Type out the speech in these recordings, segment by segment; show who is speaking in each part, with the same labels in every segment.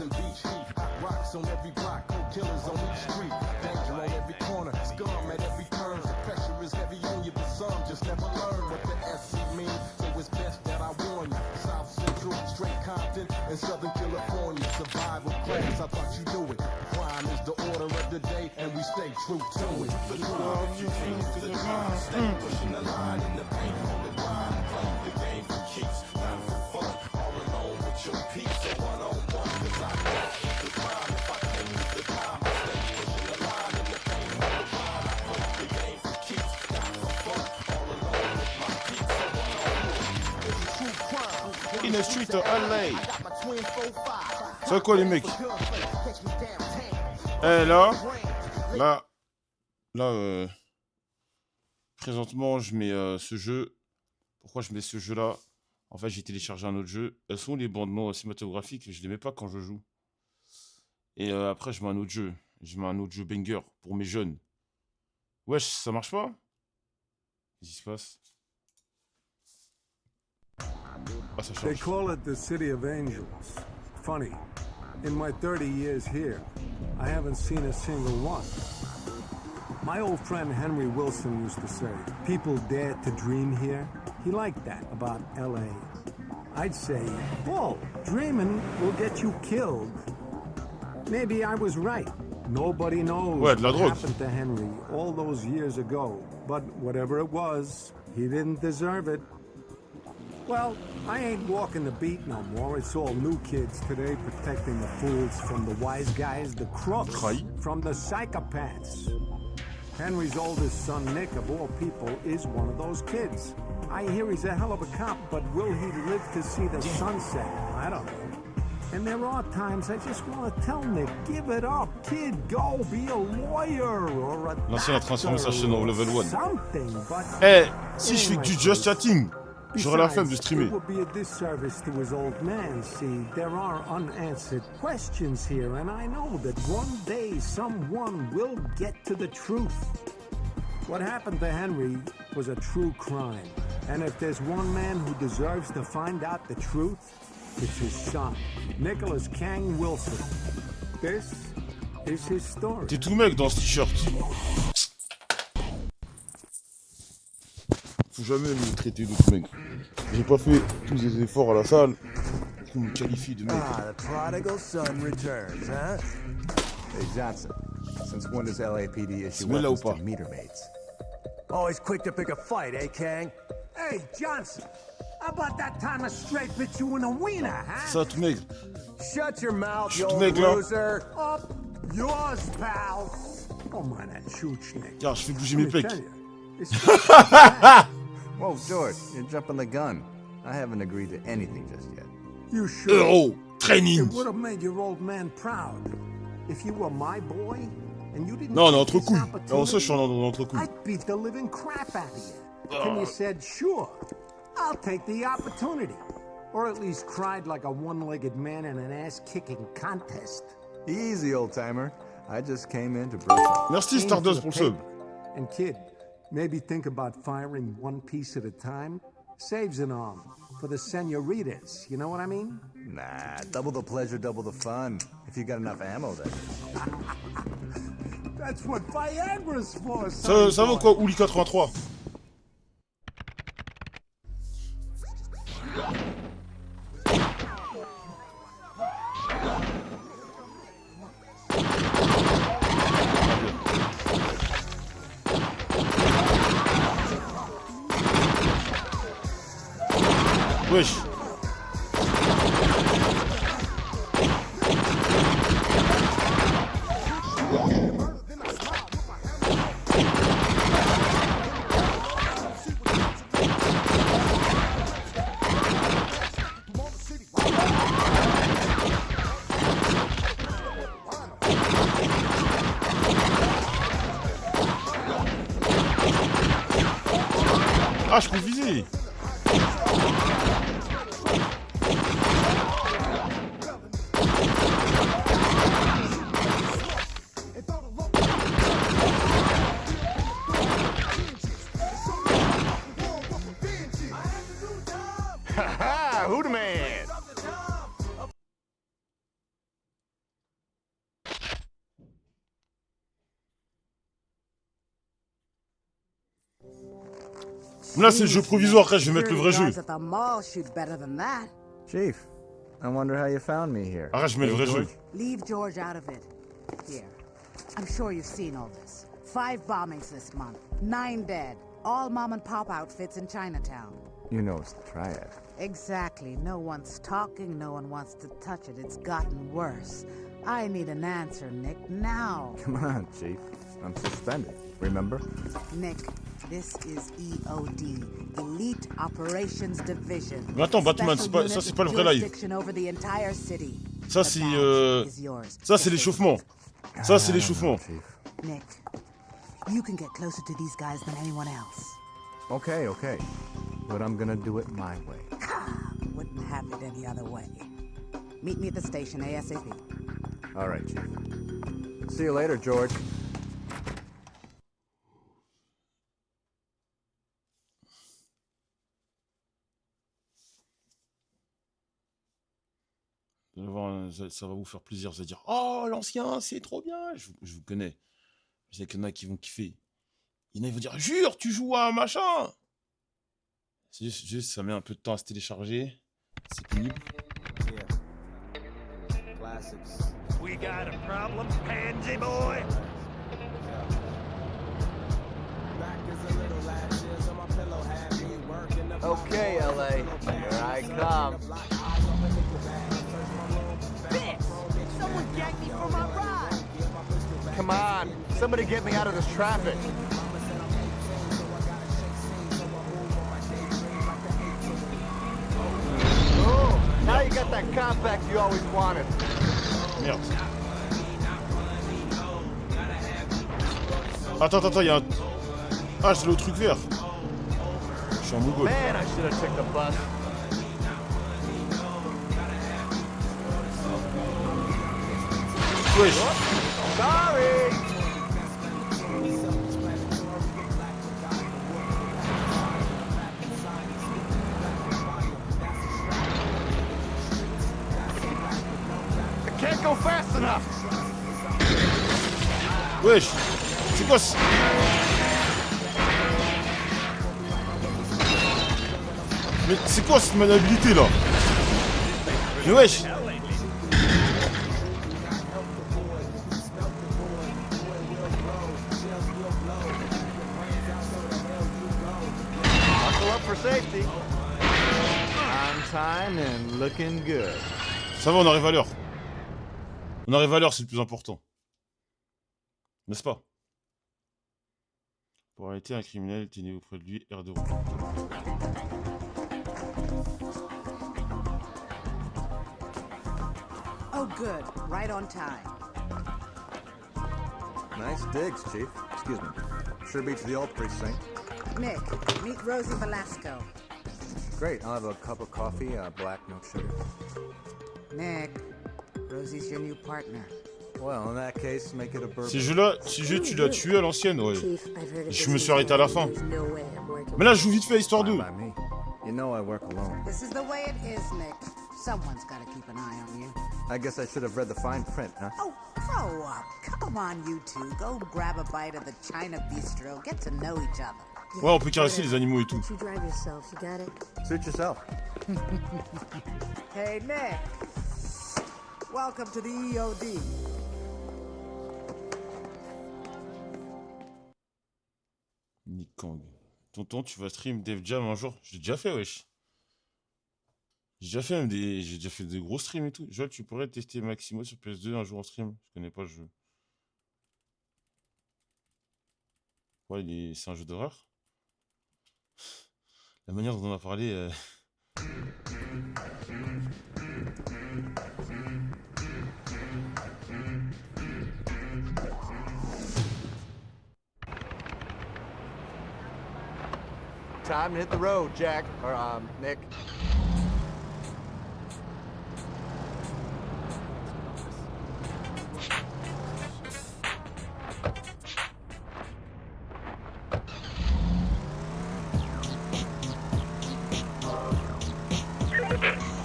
Speaker 1: and beach heat. Rocks on every block, killers on each street. Danger on every corner, scum at every turn. The pressure is heavy on you, but some just never learn what the SC means. So it's best that I warn you. South Central, straight Compton, and Southern California. Survival class, I thought you knew it. Crime is the order of the day, and we stay true to it. The crime, you change to the crime. Stay pushing the line in the paint on the grind. Playing the game for keeps, not for fun. All alone with your peace, so one-on-one. Cause I know the crime. If I came with the time, I stay pushing the line in the paint on the grind. I play the game for keeps, not for fun. All alone with my peace, so one-on-one. It's a true crime.
Speaker 2: In the street of LA. C'est quoi les mecs? Eh là, présentement je mets ce jeu. Pourquoi je mets ce jeu là? En fait j'ai téléchargé un autre jeu. Elles sont les bandes cinématographiques, je les mets pas quand je joue. Et après je mets un autre jeu. Je mets un autre jeu banger pour mes jeunes. Wesh, ça marche pas? Qu'est-ce qui se passe? Ah, ça
Speaker 3: They
Speaker 2: change.
Speaker 3: call it the City of Angels. Funny, in my 30 years here, I haven't seen a single one. My old friend Henry Wilson used to say, people dare to dream here. He liked that about LA. I'd say, Bull, dreaming will get you killed. Maybe I was right. Nobody knows
Speaker 2: Ouais, de la
Speaker 3: what
Speaker 2: drogue.
Speaker 3: happened to Henry all those years ago. But whatever it was, he didn't deserve it. Well, I ain't walking the beat no more. It's all new kids today protecting the fools from the wise guys, the crooks,
Speaker 2: Trahi.
Speaker 3: from the psychopaths. Henry's oldest son, Nick, of all people, is one of those kids. I hear he's a hell of a cop, but will he live to see the sunset? I don't know. And there are times I just want to tell Nick, give it up, kid, go be a lawyer or a
Speaker 2: L'ancien a transformé sa chaîne en level 1.
Speaker 3: something, but...
Speaker 2: Eh, si je fais que du just chatting, j'aurais la flemme de streamer.
Speaker 3: It would be a disservice to his old man. See, there are unanswered questions here, and I know that one day someone will get to the truth. What happened to Henry was a true crime, and if there's one man who deserves to find out the truth, it's his son, Nicholas Kang Wilson. This is his story.
Speaker 2: T'es tout mec dans ce t-shirt. Faut jamais me traiter d'autres mecs. J'ai pas fait tous les efforts à la salle pour qu'on me qualifie de mec.
Speaker 4: Ah, the prodigal son returns, huh? Hey, Johnson, since when does LAPD issue
Speaker 2: Smell
Speaker 4: weapons
Speaker 2: ou
Speaker 4: to
Speaker 2: pas?
Speaker 4: meter maids? Always quick to pick a fight, eh, Kang?
Speaker 3: Hey, Johnson, how about that time I straight bit you in the wiener, huh?
Speaker 2: Ça, tout mec.
Speaker 4: Shut your mouth, you
Speaker 2: Chut,
Speaker 4: old
Speaker 2: mec, là.
Speaker 4: loser.
Speaker 3: Up yours, pal. Don't mind that chooch, Nick.
Speaker 2: Car je fais bouger mes
Speaker 3: Let me
Speaker 2: pecs.
Speaker 3: tell you, it's
Speaker 4: Whoa, George, you're jumping the gun. I haven't agreed to anything just yet.
Speaker 3: you should.
Speaker 2: Euro, training.
Speaker 3: It would have made your old man proud. If you were my boy and you didn't
Speaker 2: Non, on est
Speaker 3: take
Speaker 2: entre
Speaker 3: this
Speaker 2: couilles. Alors ça, je
Speaker 3: opportunity,
Speaker 2: suis en entre couilles.
Speaker 3: I'd beat the living crap out of you. And you said, sure, I'll take the opportunity. Or at least cried like a one-legged man in an ass-kicking contest.
Speaker 4: Easy, old timer. I just came in to brush up.
Speaker 2: Merci
Speaker 3: Aim for
Speaker 2: Stardust
Speaker 3: the
Speaker 2: pour le sub.
Speaker 3: paper. And kid, maybe think about firing one piece at a time. Saves an arm for the senoritas, you know what I mean?
Speaker 4: Nah, double the pleasure, double the fun. If you got enough ammo, that is.
Speaker 3: That's what Viagra's for,
Speaker 2: Ça vaut quoi, Ouli 83? Wesh. Ah, je peux viser.
Speaker 4: Haha, who the man?
Speaker 2: Là, c'est le jeu provisoire. Après, je vais mettre le vrai jeu.
Speaker 5: Guards at the mall shoot better than that.
Speaker 4: Chief, I wonder how you found me here.
Speaker 2: Arrête, je mets le vrai jeu.
Speaker 5: Leave George out of it. Here. I'm sure you've seen all this. 5 bombings this month. 9 dead. All mom and pop outfits in Chinatown.
Speaker 4: You know it's the Triad.
Speaker 5: Exactly. No one's talking. No one wants to touch it. It's gotten worse. I need an answer, Nick, now.
Speaker 4: Come on, Chief. I'm suspended, remember?
Speaker 5: Nick, this is EOD, Elite Operations Division.
Speaker 2: Mais attends, Batman, ça c'est pas le vrai live. Ça c'est l'échauffement. Ça c'est l'échauffement.
Speaker 5: Nick, you can get closer to these guys than anyone else.
Speaker 4: Okay. But I'm gonna do it my way.
Speaker 5: Wouldn't have it any other way. Meet me at the station ASAP.
Speaker 4: All right, Chief. See you later, George.
Speaker 2: Ça va vous faire plaisir, vous allez dire oh l'ancien c'est trop bien, je vous connais. Je sais qu'il y en a qui vont kiffer. Il y en a qui vont dire jure tu joues à un machin. C'est juste ça met un peu de temps à se télécharger, c'est pénible.
Speaker 6: We got a problem, Pansy boy.
Speaker 7: Okay, LA, here I come.
Speaker 5: Someone gag me for my ride!
Speaker 7: Come on, somebody get me out of this traffic. Oh, now you got that compact you always wanted.
Speaker 2: Merde. Attends, il y a un... Ah, c'est le truc vert. Je suis en Mongol.
Speaker 7: Man, I should have took the bus.
Speaker 2: Wesh.
Speaker 7: Sorry. I can't go fast enough.
Speaker 2: Wesh. C'est quoi ce... Mais c'est quoi cette maniabilité là? Mais wesh.
Speaker 7: Buckle up for safety. On time and looking good.
Speaker 2: Ça va, on arrive à l'heure. On arrive à l'heure, c'est le plus important. N'est-ce pas? Pour arrêter un criminel, tenez auprès de lui, R de route.
Speaker 5: Oh, good. Right on time.
Speaker 4: Nice digs, Chief. Excuse me. Sure beats the old precinct.
Speaker 5: Nick, meet Rosie Velasco.
Speaker 4: Great, I'll have a cup of coffee, black, no sugar.
Speaker 5: Nick, Rosie's your new partner.
Speaker 4: Well, in that case, make it a bourbon.
Speaker 2: Ces jeux-là, tu l'as tué à l'ancienne, ouais. Je me suis arrêté à la fin. Mais là, je joue vite fait à Histoire 2.
Speaker 4: Fine by me. You know I work alone.
Speaker 5: This is the way it is, Nick. Someone's got to keep an eye on you.
Speaker 4: I guess I should have read the fine print, huh?
Speaker 5: Oh, grow up. Come on, you two. Go grab a bite of the China Bistro. Get to know each other.
Speaker 2: Ouais, on peut caresser les animaux et tout.
Speaker 8: You drive yourself, you got it?
Speaker 4: Suit yourself.
Speaker 5: Hey, Nick. Welcome to the EOD.
Speaker 2: Nick Kang. Tonton, tu vas stream Def Jam un jour? J'ai déjà fait, wesh. J'ai déjà fait des gros streams et tout. Joël, tu pourrais tester Maximo sur PS2 un jour en stream. Je connais pas le jeu. Ouais, c'est un jeu d'horreur. La manière dont on a parlé...
Speaker 7: Time to hit the road, Jack. Or, Nick.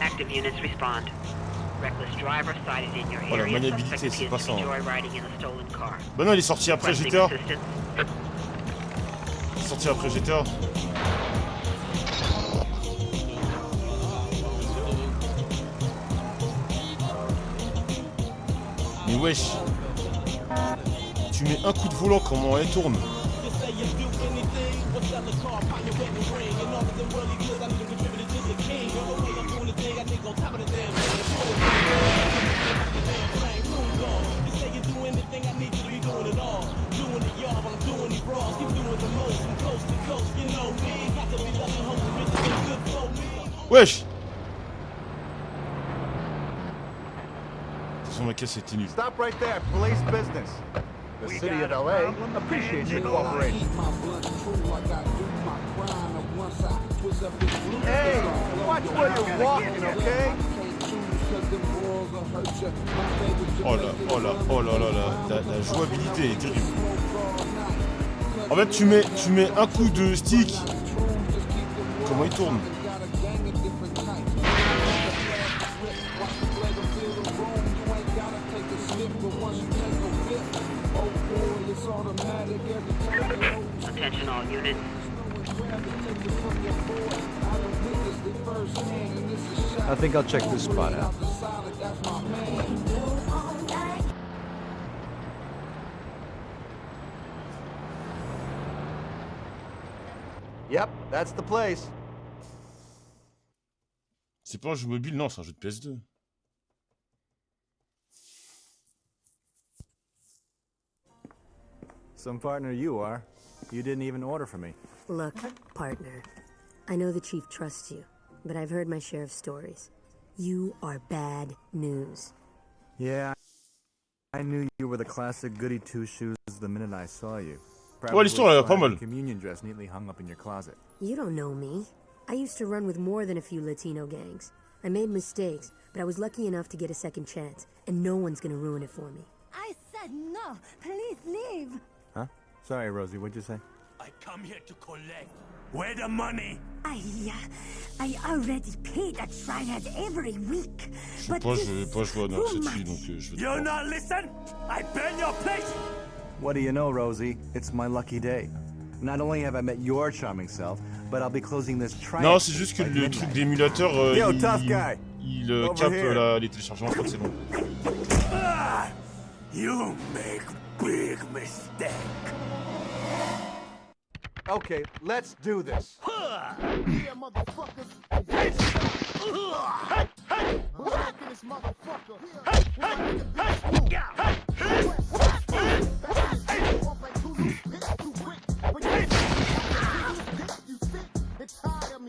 Speaker 9: Active units respond. Reckless driver sighted in your
Speaker 2: Oh, la
Speaker 9: area.
Speaker 2: maniabilité,
Speaker 9: Suspect
Speaker 2: c'est
Speaker 9: appears
Speaker 2: pas
Speaker 9: to
Speaker 2: ça.
Speaker 9: be
Speaker 2: Hein.
Speaker 9: joyriding in a stolen car.
Speaker 2: Bah non, il est sorti après
Speaker 9: Requesting
Speaker 2: GTA.
Speaker 9: assistance.
Speaker 2: Il est sorti après GTA. wesh. Tu mets un coup de volant, comment elle tourne? Wesh. De toute façon, ma caisse était nulle.
Speaker 7: Stop right there. Police business. The city of LA appreciates your cooperation. Hey, watch where you're walking, okay?
Speaker 2: Oh là, oh là, oh là là là, la jouabilité est terrible. En fait, tu mets un coup de stick. Comment il tourne?
Speaker 9: Attention all units.
Speaker 7: I think I'll check this spot out. Yep, that's the place.
Speaker 2: C'est pas un jeu mobile, non, c'est un jeu de PS2.
Speaker 7: Some partner you are. You didn't even order for me.
Speaker 8: Look, partner, I know the chief trusts you, but I've heard my share of stories. You are bad news.
Speaker 7: Yeah, I knew you were the classic goody two-shoes the minute I saw you.
Speaker 2: Ouais, l'histoire elle est pas mal.
Speaker 7: Communion dress neatly hung up in your closet.
Speaker 8: You don't know me. I used to run with more than a few Latino gangs. I made mistakes, but I was lucky enough to get a second chance, and no one's gonna ruin it for me.
Speaker 10: I said no. Please leave.
Speaker 7: Huh? Sorry, Rosie, what'd you say?
Speaker 6: I come here to collect. Where the money?
Speaker 10: I already pay that triad every week.
Speaker 2: Je sais pas, je vais pas jouer à Dark City, donc je vais
Speaker 6: You
Speaker 2: te
Speaker 6: not listen? I burn your place.
Speaker 7: What do you know, Rosie? It's my lucky day. Not only have I met your charming self, but I'll be closing this triad.
Speaker 2: Non, c'est juste que
Speaker 7: by
Speaker 2: le
Speaker 7: midnight.
Speaker 2: truc d'émulateur,
Speaker 7: Yo, tough guy.
Speaker 2: il
Speaker 7: Over
Speaker 2: capte
Speaker 7: here.
Speaker 2: les téléchargements, je crois que c'est bon.
Speaker 6: Ah, you make big mistake.
Speaker 7: Okay, let's do this.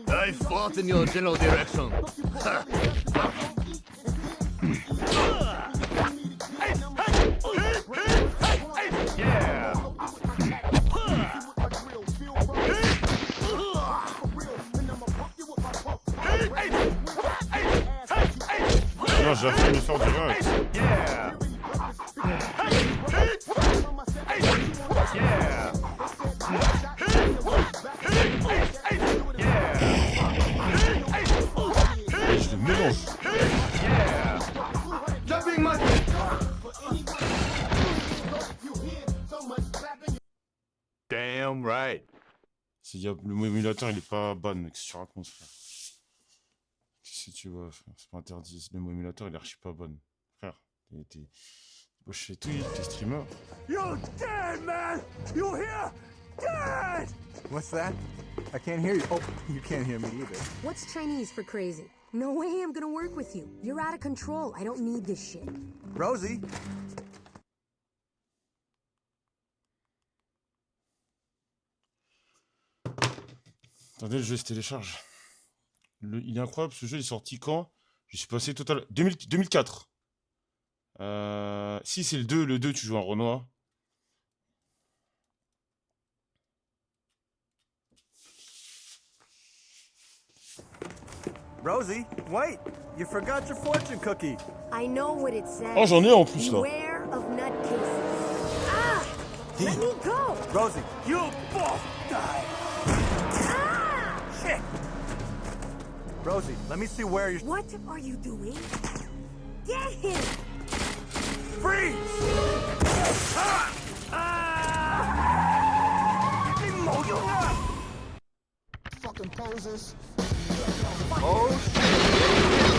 Speaker 6: I fought in your general direction. Yeah.
Speaker 2: Non, j'ai failli me faire du direct.
Speaker 6: Yeah. Yeah.
Speaker 2: Et je le mélange.
Speaker 6: Jumping monkey.
Speaker 7: Damn right.
Speaker 2: Le émulateur, il est pas ban, qu'est-ce que tu racontes, frère? Qu'est-ce que tu vois, frère? C'est pas interdit. Le émulateur, il est archi pas bon. Frère, t'es... Moi, je fais tout, t'es streamer.
Speaker 6: You're dead, man. You here? Dead.
Speaker 7: What's that? I can't hear you. Oh, you can't hear me either.
Speaker 8: What's Chinese for crazy? No way I'm gonna work with you. You're out of control. I don't need this shit.
Speaker 7: Rosie?
Speaker 2: Attendez, le jeu se télécharge. Il est incroyable, ce jeu il est sorti quand? Je suis passé total... 2004. Si, c'est le 2, tu joues un Renoir.
Speaker 7: Rosie, wait! You forgot your fortune cookie!
Speaker 8: I know what it says.
Speaker 2: Oh, j'en ai en plus, là.
Speaker 8: Beware of nutcases. Ah! Let me go!
Speaker 7: Rosie!
Speaker 6: You both die.
Speaker 8: Ah!
Speaker 6: Shit.
Speaker 7: Rosie, let me see where you're...
Speaker 8: What are you doing? Get him!
Speaker 6: Freeze. Ah.
Speaker 1: Fucking poses.
Speaker 7: Oh, shit!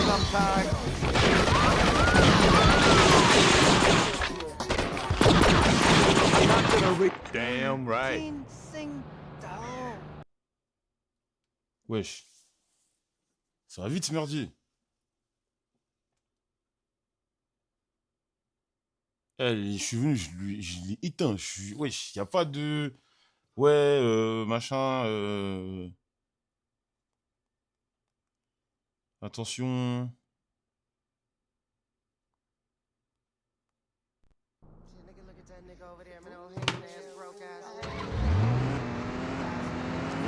Speaker 7: Sometime.
Speaker 4: Damn right.
Speaker 2: Wesh. Ça va vite, ce merdier. Je suis venu, je l'ai éteint. Wesh, y a pas de... Ouais, machin... Attention...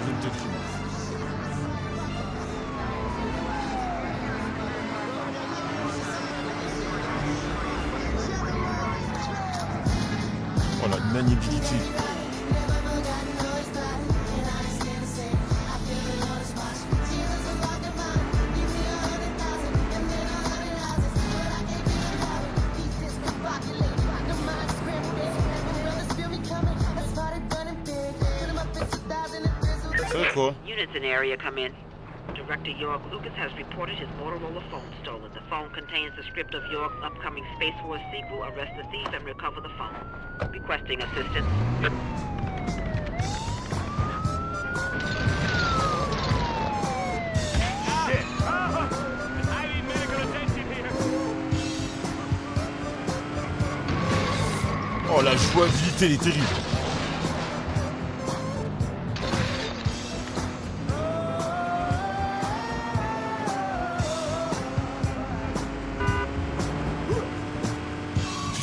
Speaker 2: Zone de crime. Oh la maniabilité. C'est quoi?
Speaker 9: Units in area come in. Director York Lucas has reported his Motorola phone stolen. The phone contains the script of York's upcoming Space Wars sequel, Arrest the Thief and Recover the Phone. Requesting assistance.
Speaker 6: Highly medical attention here.
Speaker 2: Oh la jouabilité, elle est terrible.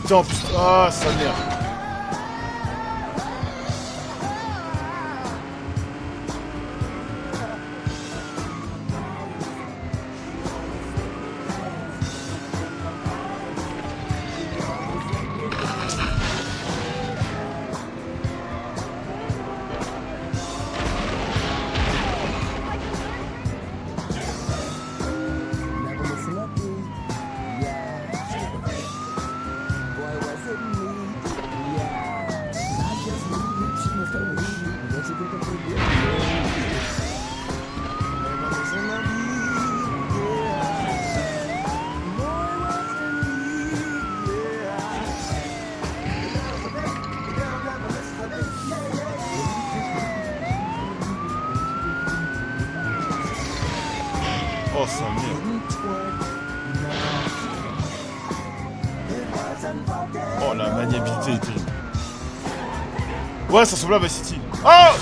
Speaker 2: Putain, ah, sa mère. Oh, sa mère. Oh, la maniabilité est terrible. Ouais, ça ressemble à Vice City. Oh!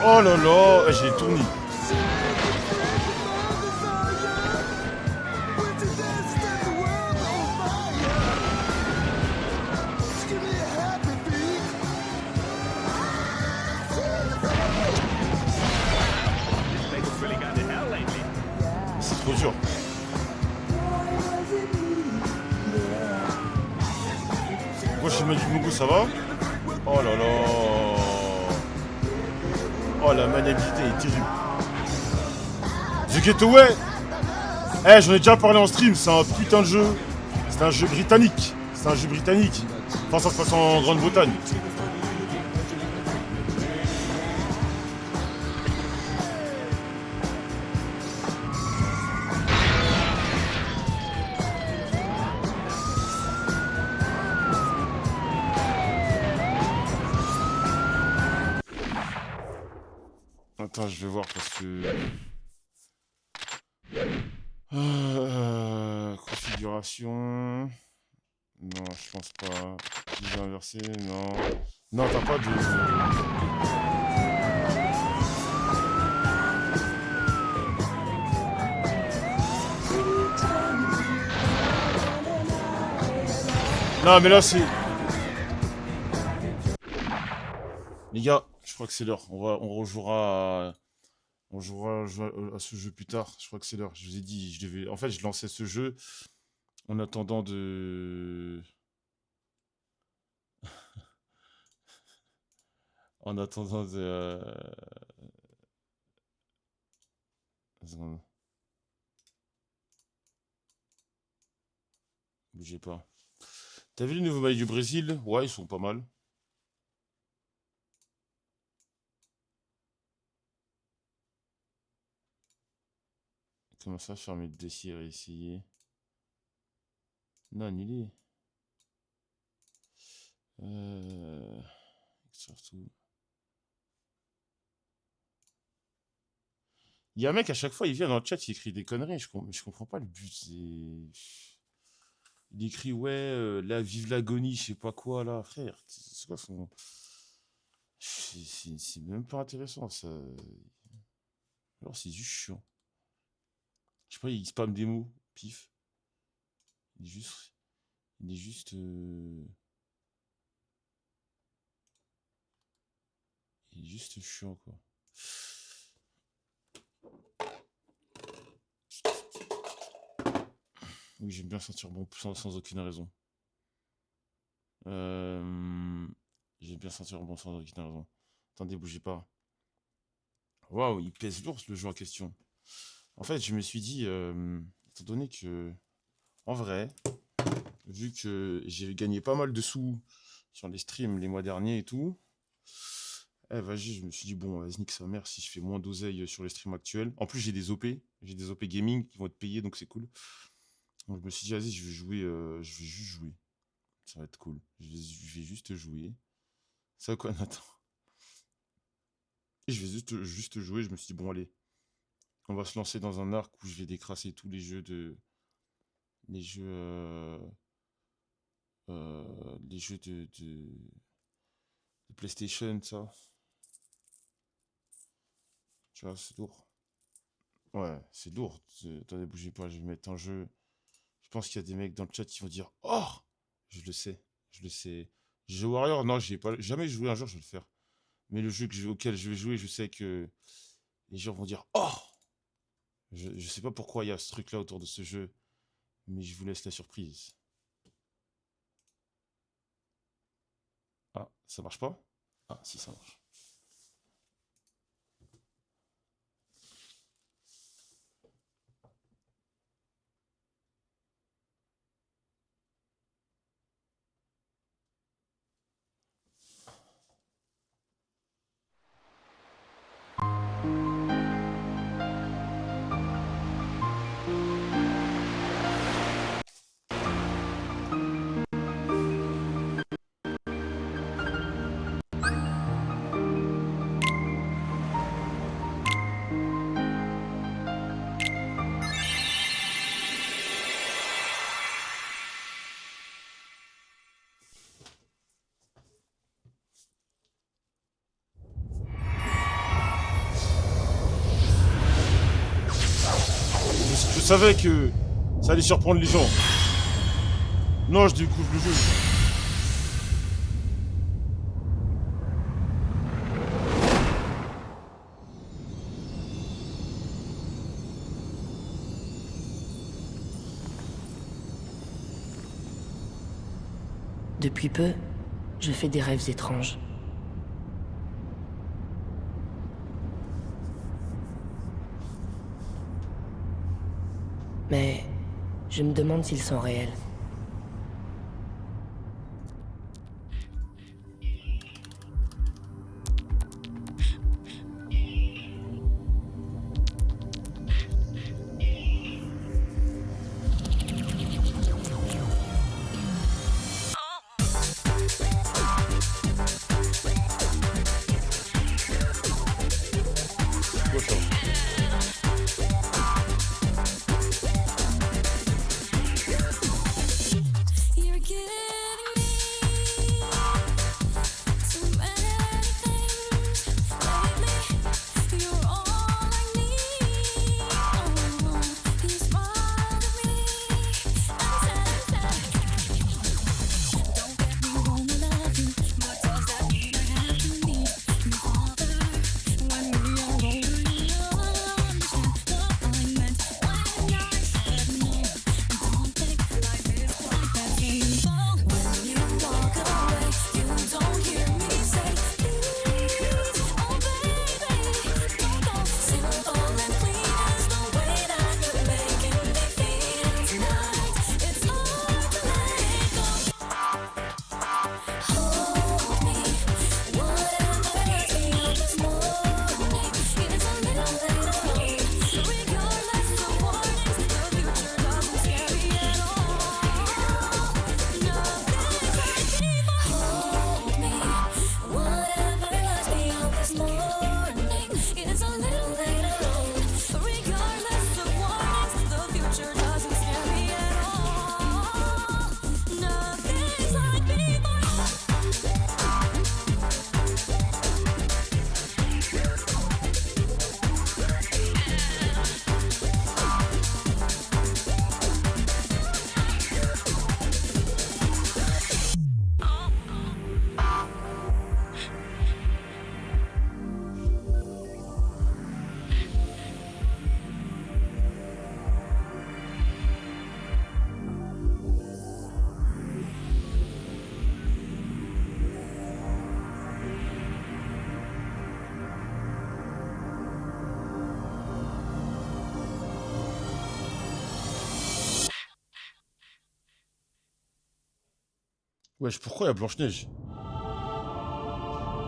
Speaker 2: Oh là là, j'ai tourné. C'est trop dur. Moi, je suis Magic Mogo, ça va? Oh là là. Oh, la maniabilité est terrible. The Getaway. Eh, j'en ai déjà parlé en stream, c'est un putain de jeu. C'est un jeu britannique. C'est un jeu britannique. Enfin, ça se passe en Grande-Bretagne. Attends, je vais voir parce que... configuration... Non, je pense pas. Visée inversée, non. Non, t'as pas de... Non, mais là, c'est... Les gars, je crois que c'est l'heure. On rejouera à ce jeu plus tard. Je crois que c'est l'heure. Je vous ai dit, en fait, je lançais ce jeu en attendant de... en attendant Une seconde. Bougez pas. T'as vu les nouveaux maillots du Brésil? Ouais, ils sont pas mal. Comment ça, fermer le dossier et réessayer? Non, annulé. Surtout. Il y a un mec à chaque fois, il vient dans le chat, il écrit des conneries. Je comprends pas le but. Il écrit ouais, là, vive l'agonie, je sais pas quoi là, frère. C'est quoi son. C'est même pas intéressant ça. Alors c'est juste chiant. Je sais pas, il spamme des mots, pif. Il est juste. Il est juste. Il est juste chiant quoi. Oui, j'aime bien sentir bon sans aucune raison. J'aime bien sentir bon sans aucune raison. Attendez, bougez pas. Waouh, il pèse lourd le jeu en question. En fait, je me suis dit, étant donné que, en vrai, vu que j'ai gagné pas mal de sous sur les streams les mois derniers et tout, vas-y, je me suis dit, bon, vas-y, nique sa mère si je fais moins d'oseille sur les streams actuels. En plus, j'ai des OP gaming qui vont être payés, donc c'est cool. Donc je me suis dit, vas-y, je vais jouer, je vais juste jouer. Ça va être cool. Je vais juste jouer. Ça quoi, Nathan? Et je vais juste jouer. Je me suis dit, bon, allez. On va se lancer dans un arc où je vais décrasser tous les jeux de. Les jeux de PlayStation, ça. Tu vois, c'est lourd. Ouais, c'est lourd. Attendez, bougez pas, je vais mettre un jeu. Je pense qu'il y a des mecs dans le chat qui vont dire oh, je le sais. Jeu Warrior, non, j'ai pas jamais joué un jour, je vais le faire. Mais le jeu auquel je vais jouer, je sais que les gens vont dire oh. Je sais pas pourquoi il y a ce truc-là autour de ce jeu, mais je vous laisse la surprise. Ah, ça marche pas? Ah, si, ça marche. Je savais que ça allait surprendre les gens. Non, je découvre le jeu.
Speaker 11: Depuis peu, je fais des rêves étranges. Mais je me demande s'ils sont réels.
Speaker 2: Wesh, pourquoi il y a Blanche-Neige?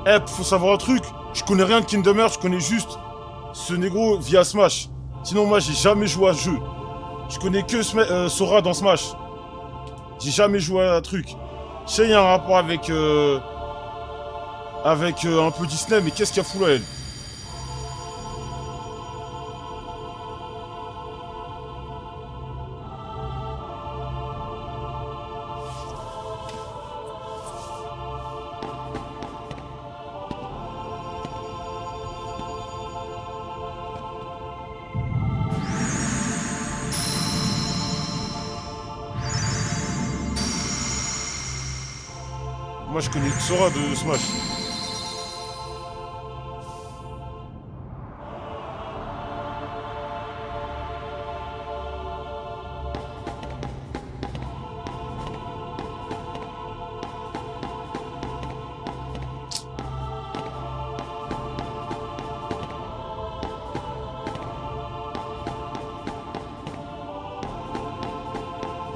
Speaker 2: Eh, faut savoir un truc. Je connais rien de Kingdom Hearts, je connais juste ce négro via Smash. Sinon, moi, j'ai jamais joué à ce jeu. Je connais que Sora dans Smash. J'ai jamais joué à un truc. Je sais, il y a un rapport avec... un peu Disney, mais qu'est-ce qu'il y a fou là, elle? Moi, je connais Sora de Smash.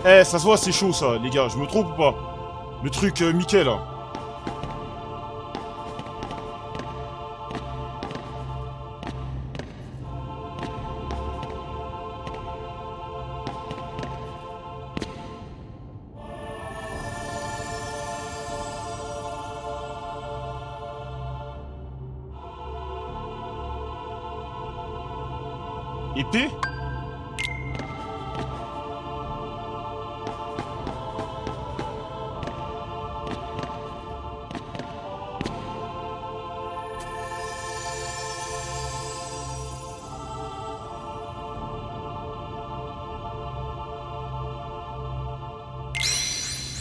Speaker 2: Eh, ça se voit, c'est chaud ça, les gars, je me trompe ou pas? Le truc Mickey là. Épée?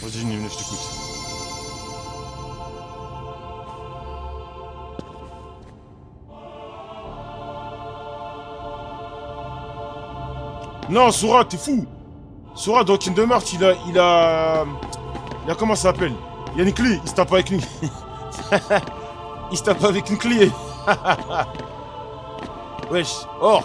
Speaker 2: Vas-y, je t'écoute. Non, Sora, t'es fou. Sora, dans Kingdom Hearts, il a comment ça s'appelle? Il y a une clé, il se tape avec une... il se tape avec une clé. Wesh, or.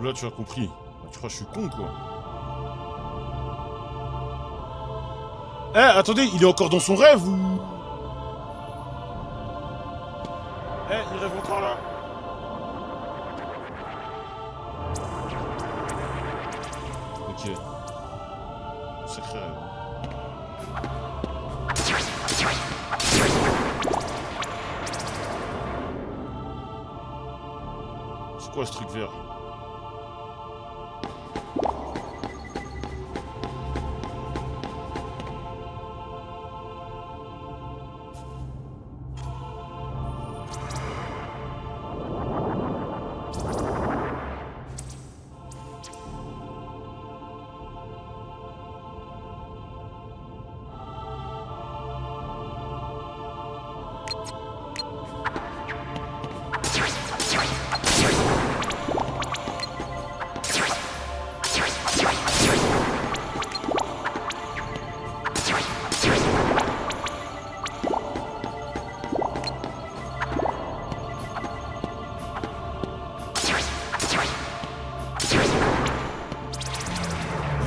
Speaker 2: Là, tu as compris. Tu crois que je suis con, quoi? Eh, attendez, il est encore dans son rêve ou... Eh, il rêve encore, là. Ok. Sacré rêve. C'est quoi ce truc vert?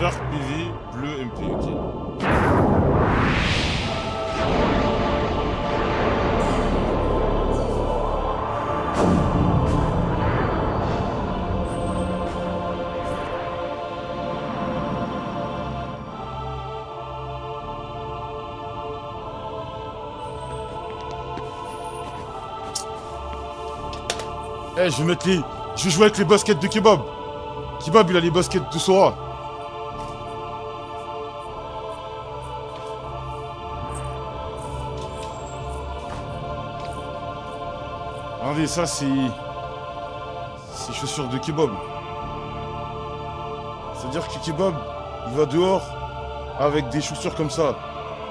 Speaker 2: Vert PV, bleu MP, ok. Eh, je vais mettre les... Je vais jouer avec les baskets de Kebab. Kebab, il a les baskets de Sora. Regardez, ça, c'est chaussures de Kebab. C'est-à-dire que Kebab, il va dehors avec des chaussures comme ça.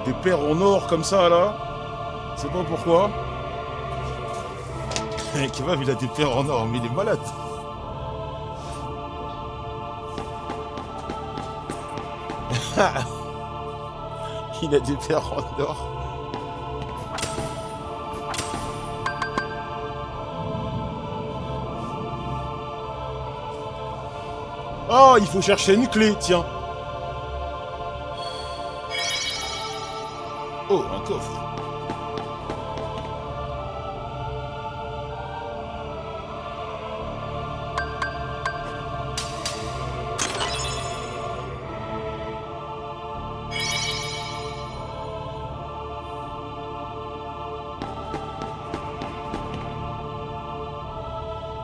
Speaker 2: Des paires en or comme ça, là. Je sais pas pourquoi. Kebab, il a des paires en or, mais il est malade. Il a des paires en or. Oh, il faut chercher une clé, tiens. Oh, un coffre.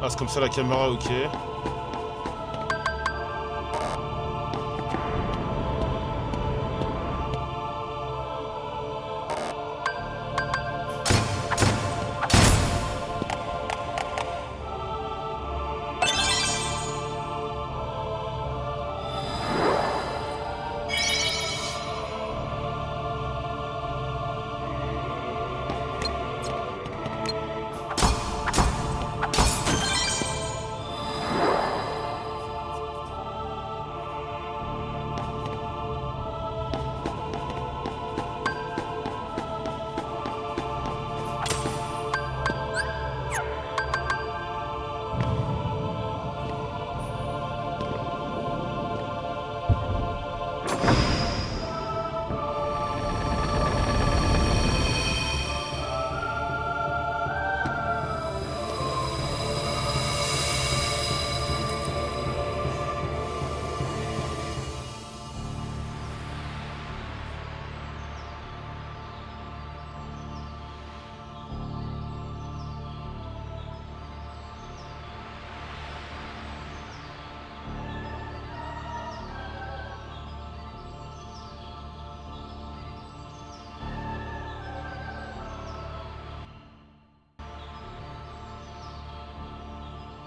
Speaker 2: Ah, c'est comme ça la caméra, ok.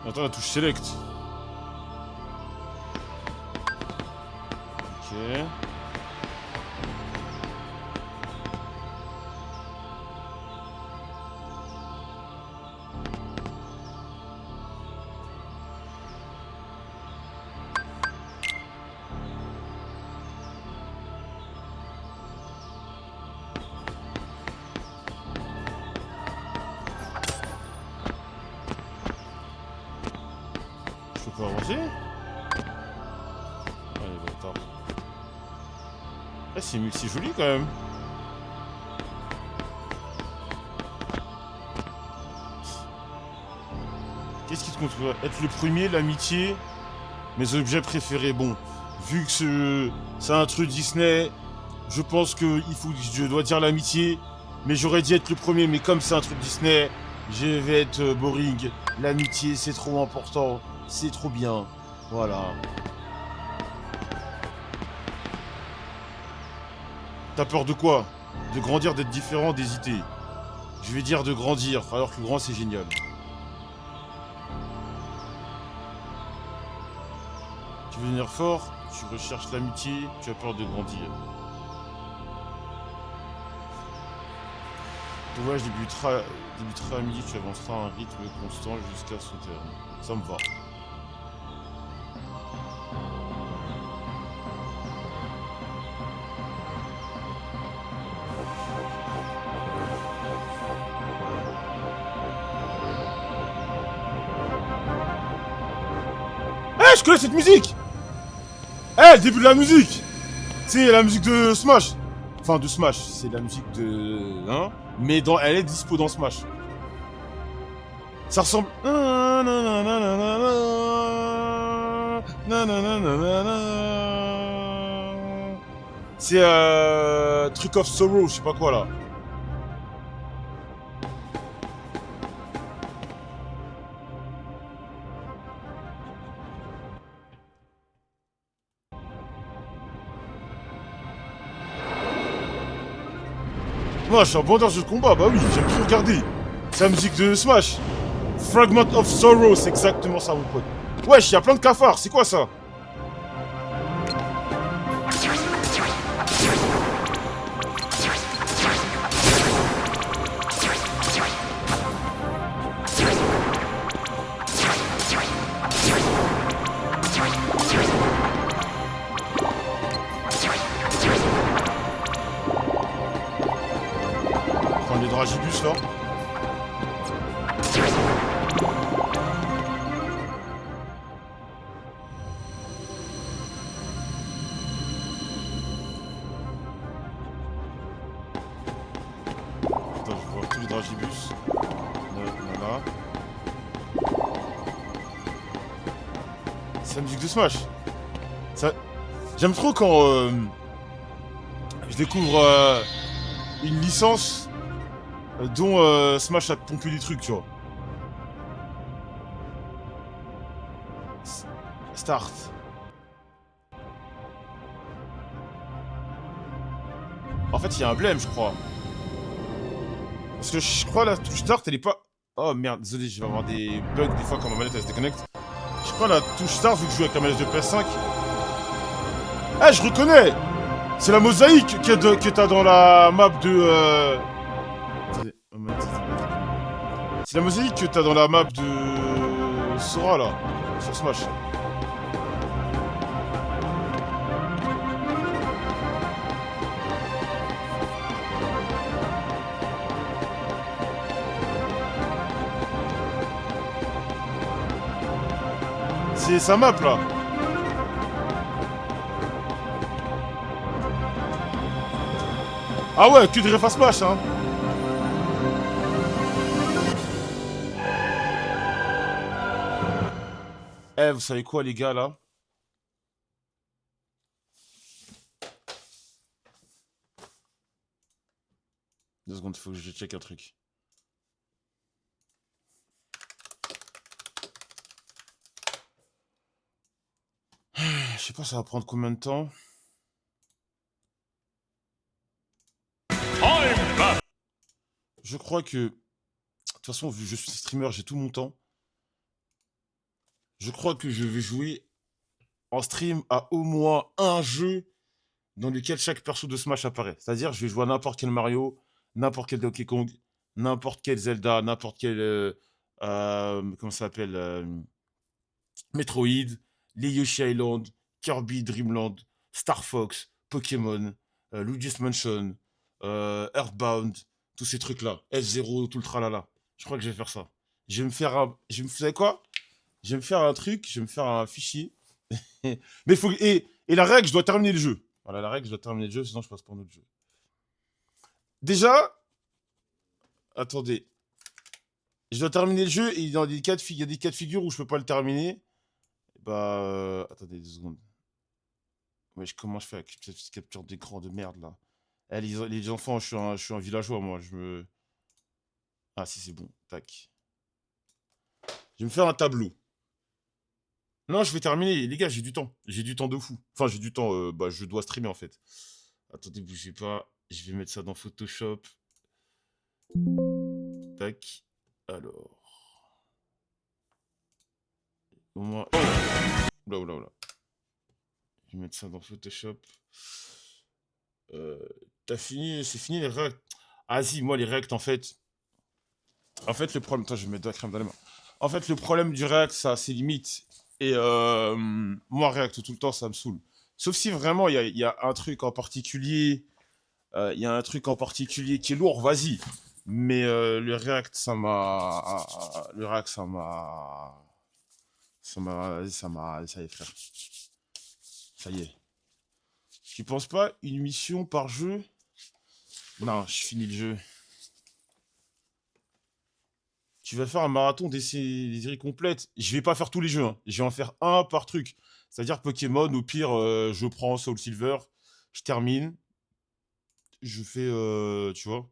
Speaker 2: Attends, la touche select. Ok. Je peux avancer? Allez, bâtard. Ah, c'est joli quand même. Qu'est-ce qui te compte? Être le premier, l'amitié, mes objets préférés. Bon, vu que c'est un truc Disney, je pense que je dois dire l'amitié. Mais j'aurais dit être le premier, mais comme c'est un truc Disney, je vais être boring. L'amitié, c'est trop important. C'est trop bien. Voilà. T'as peur de quoi? De grandir, d'être différent, d'hésiter. Je vais dire de grandir, alors que grand, c'est génial. Tu veux devenir fort? Tu recherches l'amitié, tu as peur de grandir. Ton voyage débutera à midi, tu avanceras à un rythme constant jusqu'à son terme. Ça me va. Eh, je connais cette musique! Eh, le début de la musique! C'est la musique de Smash! Enfin, de Smash, c'est la musique de... Hein? Mais elle est dispo dans Smash. Ça ressemble... C'est Truc of Sorrow, je sais pas quoi là. Moi, je suis un bon dans ce combat, bah oui, j'aime trop regarder. C'est la musique de Smash. Fragment of Sorrow, c'est exactement ça, mon pote. Wesh, y'a plein de cafards, c'est quoi ça? Prendre les dragibus là. Attends, je vais voir tous les dragibus. Voilà. C'est la musique de Smash. Ça... J'aime trop quand je découvre une licence dont Smash a pompé des trucs, tu vois. Start. En fait, il y a un blème, je crois. Parce que je crois la touche start, elle est pas... Oh merde, désolé, je vais avoir des bugs des fois quand ma manette elle se déconnecte. Je crois la touche start, vu que je joue avec la manette de PS5. Ah, je reconnais! C'est la mosaïque que t'as dans la map de... Attendez, c'est la mosaïque que t'as dans la map de... Sora, là, sur Smash. C'est sa map, là. Ah ouais, que de ref à Smash, hein. Eh, vous savez quoi, les gars, là? Deux secondes, faut que je check un truc. Je sais pas, ça va prendre combien de temps? Je crois que... De toute façon, vu que je suis streamer, j'ai tout mon temps. Je crois que je vais jouer en stream à au moins un jeu dans lequel chaque perso de Smash apparaît. C'est-à-dire, je vais jouer à n'importe quel Mario, n'importe quel Donkey Kong, n'importe quel Zelda, n'importe quel... comment ça s'appelle Metroid, les Yoshi Island, Kirby Dreamland, Star Fox, Pokémon, Luigi's Mansion, Earthbound, tous ces trucs-là. F-Zero, tout le tralala. Je crois que je vais faire ça. Je vais me faire un... Vous savez quoi? Je vais me faire un truc, je vais me faire un fichier. Mais il faut... Et la règle, je dois terminer le jeu. Voilà, la règle, je dois terminer le jeu, sinon je passe pour un autre jeu. Déjà... Attendez. Je dois terminer le jeu et il y a des cas de figure où je peux pas le terminer. Bah... attendez 2 secondes. Ouais, comment je fais avec cette petite capture d'écran de merde, là? Eh, les enfants, je suis un villageois, moi. Je me... Ah, si, c'est bon. Tac. Je vais me faire un tableau. Non, je vais terminer. Les gars, j'ai du temps. J'ai du temps de fou. Enfin, j'ai du temps. Bah, je dois streamer, en fait. Attendez, bougez pas. Je vais mettre ça dans Photoshop. Tac. Alors. Au moins... Oh oula, oula, oula. Je vais mettre ça dans Photoshop. T'as fini... C'est fini les React. Ah si, moi les React, en fait... En fait, le problème... Attends, je vais mettre de la crème dans les mains. En fait, le problème du React, ça a ses limites. Et moi, React tout le temps, ça me saoule. Sauf si vraiment, il y a un truc en particulier... Il y a un truc en particulier qui est lourd, vas-y. Mais le React, ça m'a... Le React, ça m'a... Ça y est, frère. Ça y est. Tu penses pas une mission par jeu? Non, je finis le jeu. Tu vas faire un marathon des séries complètes. Je vais pas faire tous les jeux, hein. Je vais en faire un par truc. C'est-à-dire Pokémon, au pire, je prends Soul Silver, je termine. Je fais, tu vois.